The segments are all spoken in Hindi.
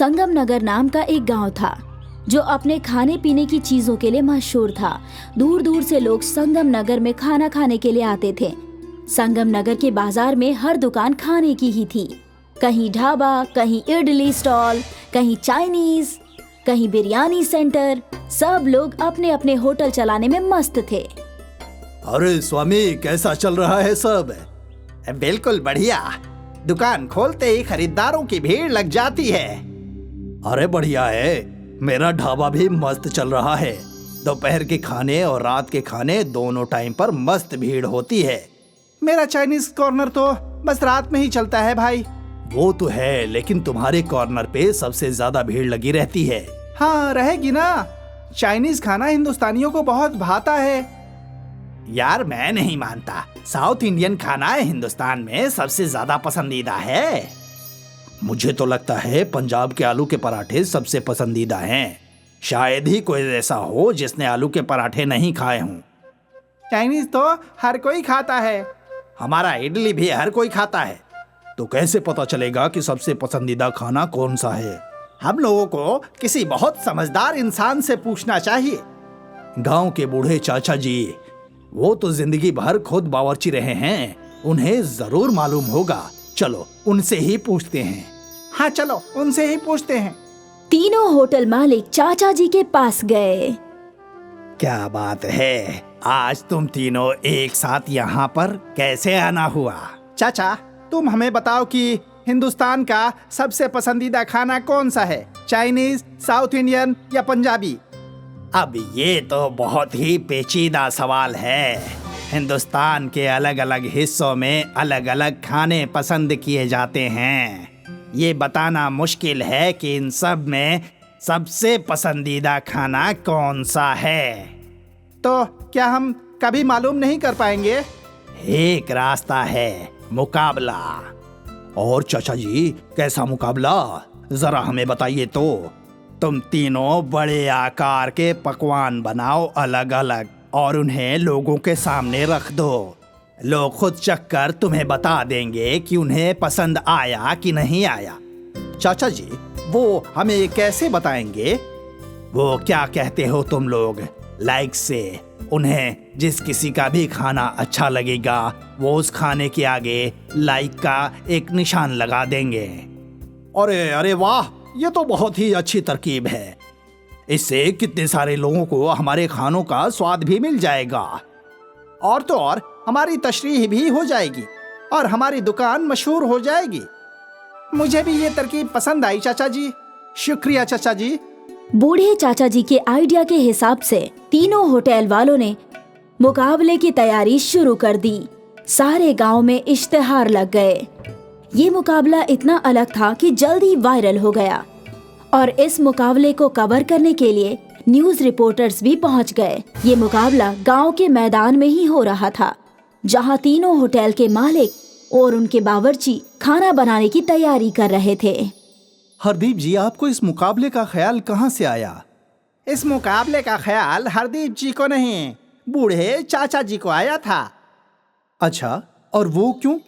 संगम नगर नाम का एक गांव था जो अपने खाने पीने की चीजों के लिए मशहूर था। दूर दूर से लोग संगम नगर में खाना खाने के लिए आते थे। संगम नगर के बाजार में हर दुकान खाने की ही थी। कहीं ढाबा, कहीं इडली स्टॉल, कहीं चाइनीज, कहीं बिरयानी सेंटर। सब लोग अपने अपने होटल चलाने में मस्त थे। अरे स्वामी, कैसा चल रहा है सब? बिल्कुल बढ़िया। दुकान खोलते ही खरीदारों की भीड़ लग जाती है। अरे बढ़िया है, मेरा ढाबा भी मस्त चल रहा है। दोपहर के खाने और रात के खाने दोनों टाइम पर मस्त भीड़ होती है। मेरा चाइनीज कॉर्नर तो बस रात में ही चलता है भाई। वो तो है, लेकिन तुम्हारे कॉर्नर पे सबसे ज्यादा भीड़ लगी रहती है। हाँ, रहेगी ना। चाइनीज खाना हिंदुस्तानियों को बहुत भाता है। यार मैं नहीं मानता। साउथ इंडियन खाना हिंदुस्तान में सबसे ज्यादा पसंदीदा है। मुझे तो लगता है पंजाब के आलू के पराठे सबसे पसंदीदा हैं। शायद ही कोई ऐसा हो जिसने आलू के पराठे नहीं खाए हों। चाइनीज तो हर कोई खाता है। हमारा इडली भी हर कोई खाता है। तो कैसे पता चलेगा कि सबसे पसंदीदा खाना कौन सा है? हम लोगों को किसी बहुत समझदार इंसान से पूछना चाहिए। गांव के बूढ़े चाचा जी, वो तो जिंदगी भर खुद बावर्ची रहे हैं, उन्हें जरूर मालूम होगा। चलो उनसे ही पूछते हैं। हाँ चलो उनसे ही पूछते हैं। तीनों होटल मालिक चाचा जी के पास गए। क्या बात है, आज तुम तीनों एक साथ यहाँ पर कैसे आना हुआ? चाचा, तुम हमें बताओ कि हिंदुस्तान का सबसे पसंदीदा खाना कौन सा है? चाइनीज, साउथ इंडियन या पंजाबी? अब ये तो बहुत ही पेचीदा सवाल है। हिंदुस्तान के अलग अलग हिस्सों में अलग अलग खाने पसंद किए जाते हैं। ये बताना मुश्किल है कि इन सब में सबसे पसंदीदा खाना कौन सा है। तो क्या हम कभी मालूम नहीं कर पाएंगे? एक रास्ता है, मुकाबला। और चाचा जी, कैसा मुकाबला? जरा हमें बताइए तो। तुम तीनों बड़े आकार के पकवान बनाओ अलग अलग और उन्हें लोगों के सामने रख दो। लोग खुद चख कर तुम्हें बता देंगे कि उन्हें पसंद आया कि नहीं आया। चाचा जी, वो हमें कैसे बताएंगे? वो क्या कहते हो तुम लोग, लाइक से। उन्हें जिस किसी का भी खाना अच्छा लगेगा वो उस खाने के आगे लाइक का एक निशान लगा देंगे। अरे अरे वाह, ये तो बहुत ही अच्छी तरकीब है। इससे कितने सारे लोगों को हमारे खानों का स्वाद भी मिल जाएगा। और तो और हमारी तशरीह भी हो जाएगी और हमारी दुकान मशहूर हो जाएगी। मुझे भी ये तरकीब पसंद आई चाचा जी। शुक्रिया चाचा जी। बूढ़े चाचा जी के आइडिया के हिसाब से तीनों होटल वालों ने मुकाबले की तैयारी शुरू कर दी। सारे गांव में इश्तिहार लग गए। ये मुकाबला इतना अलग था कि जल्दी वायरल हो गया और इस मुकाबले को कवर करने के लिए न्यूज रिपोर्टर्स भी पहुंच गए। ये मुकाबला गांव के मैदान में ही हो रहा था, जहां तीनों होटल के मालिक और उनके बावर्ची खाना बनाने की तैयारी कर रहे थे। हरदीप जी, आपको इस मुकाबले का ख्याल कहाँ से आया? इस मुकाबले का ख्याल हरदीप जी को नहीं, बूढ़े चाचा जी को आया था। अच्छा, और वो क्यों?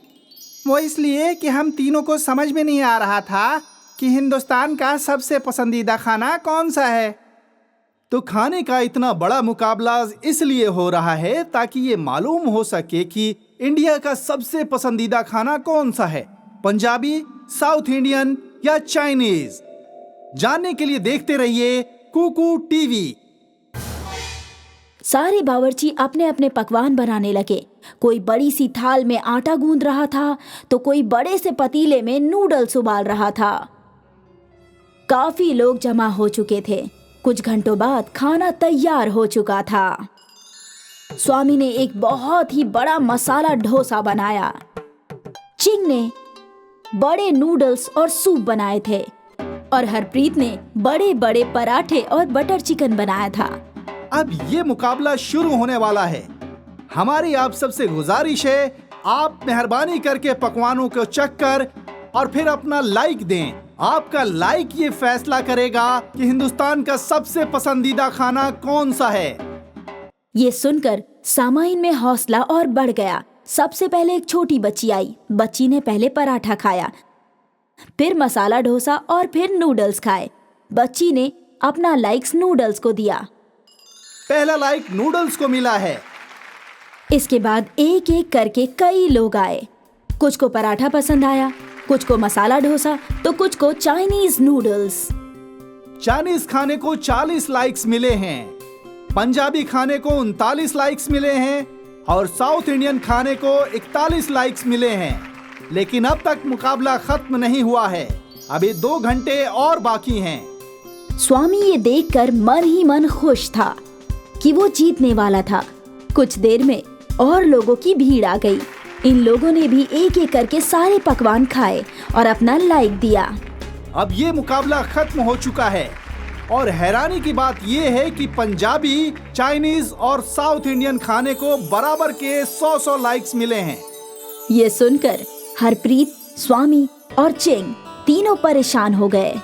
वो इसलिए कि हम तीनों को समझ में नहीं आ रहा था कि हिंदुस्तान का सबसे पसंदीदा खाना कौन सा है। तो खाने का इतना बड़ा मुकाबला इसलिए हो रहा है ताकि ये मालूम हो सके कि इंडिया का सबसे पसंदीदा खाना कौन सा है, पंजाबी, साउथ इंडियन या चाइनीज। जानने के लिए देखते रहिए कुकू टीवी। सारे बावर्ची अपने अपने पकवान बनाने लगे। कोई बड़ी सी थाल में आटा गूंद रहा था तो कोई बड़े से पतीले में नूडल्स उबाल रहा था। काफी लोग जमा हो चुके थे। कुछ घंटों बाद खाना तैयार हो चुका था। स्वामी ने एक बहुत ही बड़ा मसाला डोसा बनाया। चिंग ने बड़े नूडल्स और सूप बनाए थे और हरप्रीत ने बड़े बड़े पराठे और बटर चिकन बनाया था। अब ये मुकाबला शुरू होने वाला है। हमारी आप सबसे गुजारिश है, आप मेहरबानी करके पकवानों को चख कर और फिर अपना लाइक दें। आपका लाइक ये फैसला करेगा कि हिंदुस्तान का सबसे पसंदीदा खाना कौन सा है। ये सुनकर सामाइन में हौसला और बढ़ गया। सबसे पहले एक छोटी बच्ची आई। बच्ची ने पहले पराठा खाया। फिर मसाला डोसा और फिर नूडल्स खाए। बच्ची ने अपना लाइक्स नूडल्स को दिया। पहला लाइक नूडल्स को मिला है। इसके बाद एक एक करके कई लोग आए। कुछ को पराठा पसंद आया, कुछ को मसाला डोसा, तो कुछ को चाइनीज नूडल्स। चाइनीज खाने को 40 लाइक्स मिले हैं, पंजाबी खाने को 39 लाइक्स मिले हैं और साउथ इंडियन खाने को 41 लाइक्स मिले हैं। लेकिन अब तक मुकाबला खत्म नहीं हुआ है, अभी 2 घंटे और बाकी हैं। स्वामी ये देखकर मन ही मन खुश था कि वो जीतने वाला था। कुछ देर में और लोगों की भीड़ आ गई। इन लोगों ने भी एक एक करके सारे पकवान खाए और अपना लाइक दिया। अब ये मुकाबला खत्म हो चुका है और हैरानी की बात ये है कि पंजाबी, चाइनीज और साउथ इंडियन खाने को बराबर के 100 लाइक्स मिले हैं। ये सुनकर हरप्रीत, स्वामी और चिंग तीनों परेशान हो गए।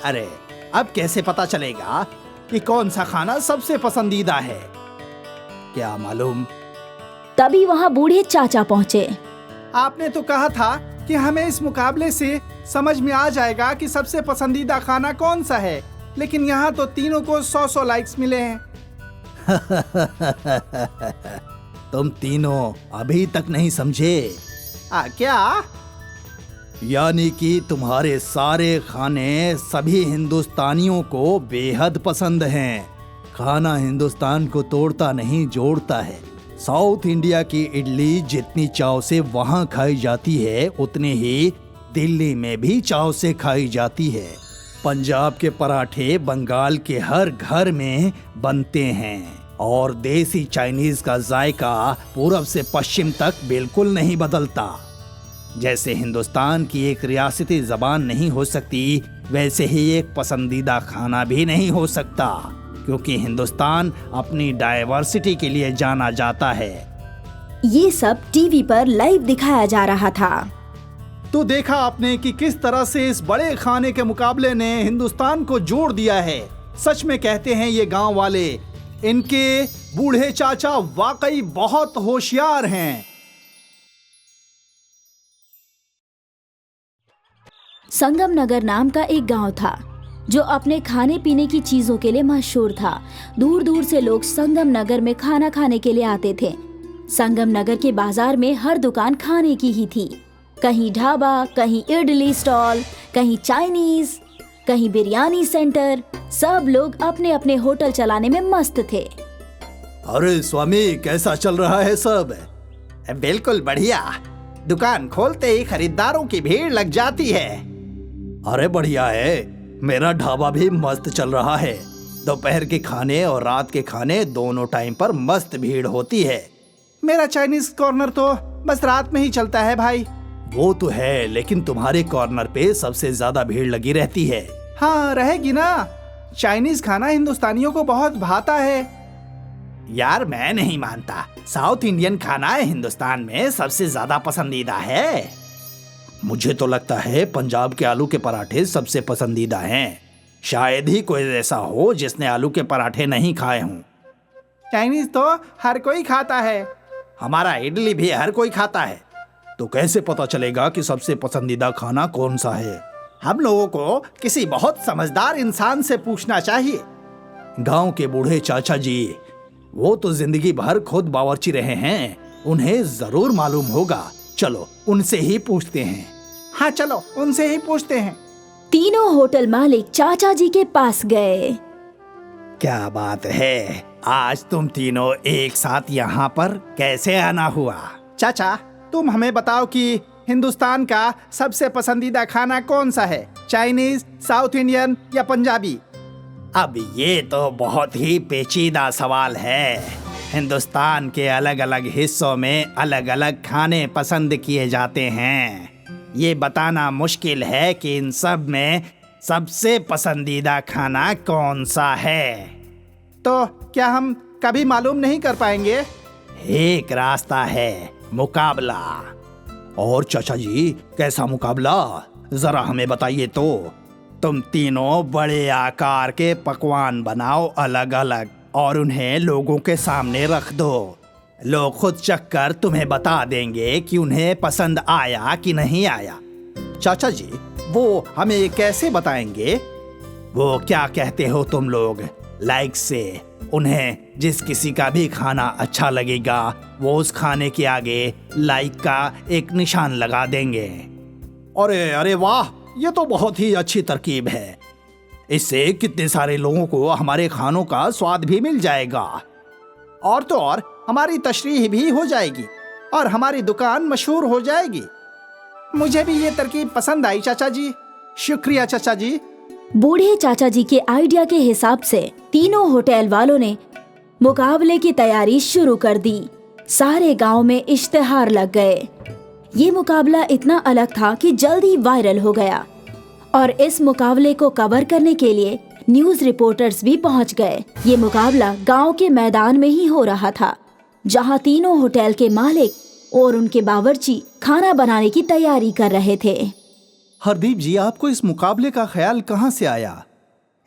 अरे अब कैसे पता चलेगा कि कौन सा खाना सबसे पसंदीदा है? क्या मालूम। तभी वहाँ बूढ़े चाचा पहुँचे। आपने तो कहा था कि हमें इस मुकाबले से समझ में आ जाएगा कि सबसे पसंदीदा खाना कौन सा है, लेकिन यहाँ तो तीनों को 100 लाइक्स मिले हैं। तुम तीनों अभी तक नहीं समझे। क्या? यानी कि तुम्हारे सारे खाने सभी हिंदुस्तानियों को बेहद पसंद हैं। खाना हिंदुस्तान को तोड़ता नहीं, जोड़ता है। साउथ इंडिया की इडली जितनी चाव से वहाँ खाई जाती है, उतनी ही दिल्ली में भी चाव से खाई जाती है। पंजाब के पराठे बंगाल के हर घर में बनते हैं और देसी चाइनीज का जायका पूरब से पश्चिम तक बिल्कुल नहीं बदलता। जैसे हिंदुस्तान की एक रियासती जबान नहीं हो सकती, वैसे ही एक पसंदीदा खाना भी नहीं हो सकता, क्योंकि हिंदुस्तान अपनी डाइवर्सिटी के लिए जाना जाता है। ये सब टीवी पर लाइव दिखाया जा रहा था। तो देखा आपने कि किस तरह से इस बड़े खाने के मुकाबले ने हिंदुस्तान को जोड़ दिया है। सच में कहते हैं ये गांव वाले, इनके बूढ़े चाचा वाकई बहुत होशियार हैं। संगम नगर नाम का एक गांव था जो अपने खाने पीने की चीजों के लिए मशहूर था। दूर दूर से लोग संगम नगर में खाना खाने के लिए आते थे। संगम नगर के बाजार में हर दुकान खाने की ही थी। कहीं ढाबा, कहीं इडली स्टॉल, कहीं चाइनीज, कहीं बिरयानी सेंटर। सब लोग अपने अपने होटल चलाने में मस्त थे। अरे स्वामी, कैसा चल रहा है सब? बिल्कुल बढ़िया। दुकान खोलते ही खरीदारों की भीड़ लग जाती है। अरे बढ़िया है। मेरा ढाबा भी मस्त चल रहा है। दोपहर के खाने और रात के खाने दोनों टाइम पर मस्त भीड़ होती है। मेरा चाइनीज कॉर्नर तो बस रात में ही चलता है भाई। वो तो है, लेकिन तुम्हारे कॉर्नर पे सबसे ज्यादा भीड़ लगी रहती है। हाँ, रहेगी ना। चाइनीज खाना हिंदुस्तानियों को बहुत भाता है। यार मैं नहीं मानता। साउथ इंडियन खाना हिंदुस्तान में सबसे ज्यादा पसंदीदा है। मुझे तो लगता है पंजाब के आलू के पराठे सबसे पसंदीदा हैं। शायद ही कोई ऐसा हो जिसने आलू के पराठे नहीं खाए हों। चाइनीज तो हर कोई खाता है। हमारा इडली भी हर कोई खाता है। तो कैसे पता चलेगा कि सबसे पसंदीदा खाना कौन सा है? हम लोगों को किसी बहुत समझदार इंसान से पूछना चाहिए। गांव के बूढ़े चाचा जी, वो तो जिंदगी भर खुद बावर्ची रहे हैं, उन्हें जरूर मालूम होगा। चलो उनसे ही पूछते हैं। हाँ चलो उनसे ही पूछते हैं। तीनों होटल मालिक चाचा जी के पास गए। क्या बात है, आज तुम तीनों एक साथ यहाँ पर कैसे आना हुआ? चाचा, तुम हमें बताओ कि हिंदुस्तान का सबसे पसंदीदा खाना कौन सा है, चाइनीज, साउथ इंडियन या पंजाबी? अब ये तो बहुत ही पेचीदा सवाल है। हिंदुस्तान के अलग अलग हिस्सों में अलग अलग खाने पसंद किए जाते हैं। ये बताना मुश्किल है कि इन सब में सबसे पसंदीदा खाना कौन सा है। तो क्या हम कभी मालूम नहीं कर पाएंगे? एक रास्ता है, मुकाबला। और चाचा जी, कैसा मुकाबला? जरा हमें बताइए तो। तुम तीनों बड़े आकार के पकवान बनाओ अलग अलग और उन्हें लोगों के सामने रख दो। लोग खुद चखकर तुम्हें बता देंगे कि उन्हें पसंद आया कि नहीं आया। चाचा जी, वो हमें कैसे बताएंगे? वो क्या कहते हो तुम लोग, लाइक से उन्हें जिस किसी का भी खाना अच्छा लगेगा वो उस खाने के आगे लाइक का एक निशान लगा देंगे। अरे अरे वाह, ये तो बहुत ही अच्छी तरकीब है। इससे कितने सारे लोगों को हमारे खानों का स्वाद भी मिल जाएगा, और तो और हमारी तशरीह भी हो जाएगी और हमारी दुकान मशहूर हो जाएगी। मुझे भी ये तरकीब पसंद आई चाचा जी। शुक्रिया चाचा जी। बूढ़े चाचा जी के आइडिया के हिसाब से तीनों होटल वालों ने मुकाबले की तैयारी शुरू कर दी। सारे गांव में इश्तिहार लग गए। ये मुकाबला इतना अलग था कि जल्दी वायरल हो गया और इस मुकाबले को कवर करने के लिए न्यूज रिपोर्टर्स भी पहुंच गए। ये मुकाबला गांव के मैदान में ही हो रहा था, जहां तीनों होटल के मालिक और उनके बावर्ची खाना बनाने की तैयारी कर रहे थे। हरदीप जी, आपको इस मुकाबले का ख्याल कहाँ से आया?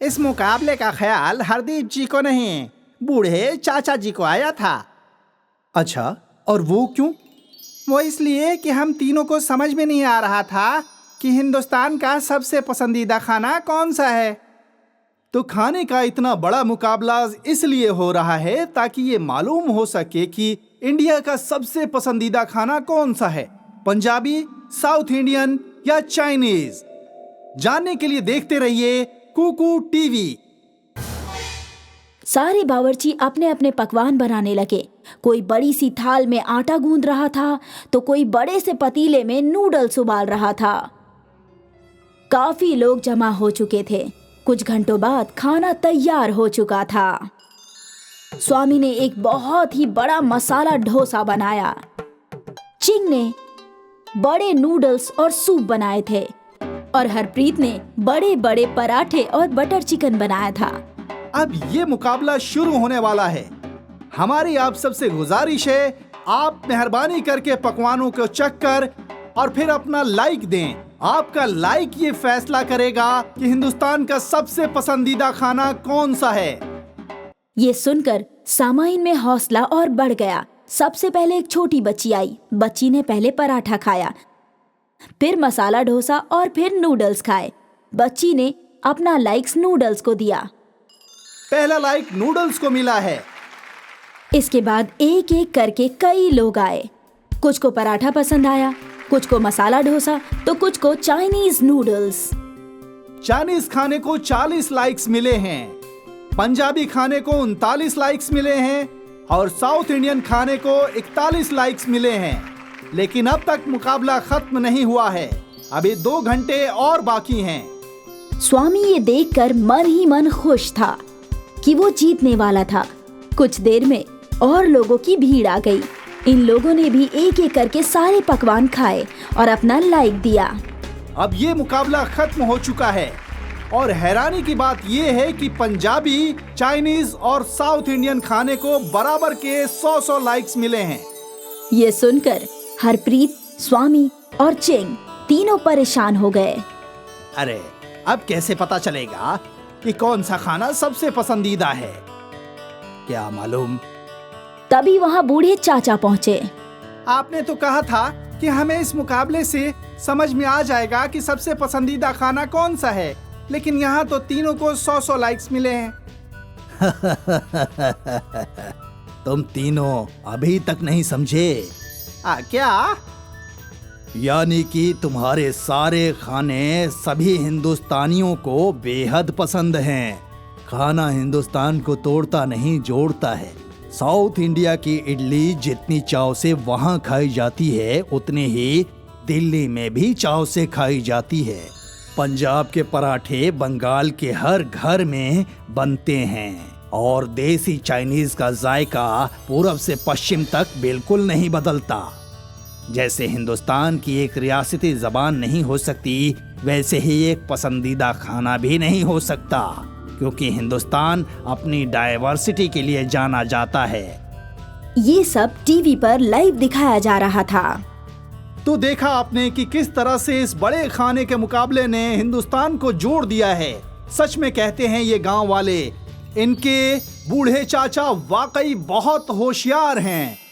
इस मुकाबले का ख्याल हरदीप जी को नहीं, बूढ़े चाचा जी को आया था। अच्छा, और वो क्यों? वो इसलिए कि हम तीनों को समझ में नहीं आ रहा था कि हिंदुस्तान का सबसे पसंदीदा खाना कौन सा है। तो खाने का इतना बड़ा मुकाबला इसलिए हो रहा है ताकि ये मालूम हो सके कि इंडिया का सबसे पसंदीदा खाना कौन सा है, पंजाबी, साउथ इंडियन या चाइनीज। जानने के लिए देखते रहिए कुकू टीवी। सारे बावर्ची अपने अपने पकवान बनाने लगे। कोई बड़ी सी थाल में आटा गूंद रहा था तो कोई बड़े से पतीले में नूडल्स उबाल रहा था। काफी लोग जमा हो चुके थे। कुछ घंटों बाद खाना तैयार हो चुका था। स्वामी ने एक बहुत ही बड़ा मसाला डोसा बनाया। चिंग ने बड़े नूडल्स और सूप बनाए थे और हरप्रीत ने बड़े बड़े पराठे और बटर चिकन बनाया था। अब ये मुकाबला शुरू होने वाला है। हमारी आप सबसे गुजारिश है, आप मेहरबानी करके पकवानों को चख कर और फिर अपना लाइक दें। आपका लाइक ये फैसला करेगा कि हिंदुस्तान का सबसे पसंदीदा खाना कौन सा है। ये सुनकर सामाइन में हौसला और बढ़ गया। सबसे पहले एक छोटी बच्ची आई। बच्ची ने पहले पराठा खाया, फिर मसाला डोसा और फिर नूडल्स खाए। बच्ची ने अपना लाइक्स नूडल्स को दिया। पहला लाइक नूडल्स को मिला है। इसके बाद एक एक करके कई लोग आए। कुछ को पराठा पसंद आया, कुछ को मसाला डोसा तो कुछ को चाइनीज नूडल्स। चाइनीज खाने को 40 लाइक्स मिले हैं, पंजाबी खाने को 39 लाइक्स मिले हैं और साउथ इंडियन खाने को 41 लाइक्स मिले हैं। लेकिन अब तक मुकाबला खत्म नहीं हुआ है। अभी 2 घंटे और बाकी हैं। स्वामी ये देखकर मन ही मन खुश था कि वो जीतने वाला था। कुछ देर में और लोगों की भीड़ आ गई। इन लोगों ने भी एक एक करके सारे पकवान खाए और अपना लाइक दिया। अब ये मुकाबला खत्म हो चुका है और हैरानी की बात ये है कि पंजाबी, चाइनीज और साउथ इंडियन खाने को बराबर के 100 लाइक्स मिले हैं। ये सुनकर हरप्रीत, स्वामी और चिंग तीनों परेशान हो गए। अरे अब कैसे पता चलेगा कि कौन सा खाना सबसे पसंदीदा है? क्या मालूम। तभी वहाँ बूढ़े चाचा पहुँचे। आपने तो कहा था कि हमें इस मुकाबले से समझ में आ जाएगा कि सबसे पसंदीदा खाना कौन सा है, लेकिन यहाँ तो तीनों को 100 लाइक्स मिले हैं। तुम तीनों अभी तक नहीं समझे। क्या? यानी कि तुम्हारे सारे खाने सभी हिंदुस्तानियों को बेहद पसंद हैं। खाना हिंदुस्तान को तोड़ता नहीं, जोड़ता है। साउथ इंडिया की इडली जितनी चाव से वहाँ खाई जाती है उतनी ही दिल्ली में भी चाव से खाई जाती है। पंजाब के पराठे बंगाल के हर घर में बनते हैं और देसी चाइनीज का जायका पूरब से पश्चिम तक बिल्कुल नहीं बदलता। जैसे हिंदुस्तान की एक रियासती जबान नहीं हो सकती, वैसे ही एक पसंदीदा खाना भी नहीं हो सकता, क्योंकि हिंदुस्तान अपनी डाइवर्सिटी के लिए जाना जाता है। ये सब टीवी पर लाइव दिखाया जा रहा था। तो देखा आपने कि किस तरह से इस बड़े खाने के मुकाबले ने हिंदुस्तान को जोड़ दिया है। सच में कहते हैं ये गांव वाले, इनके बूढ़े चाचा वाकई बहुत होशियार हैं।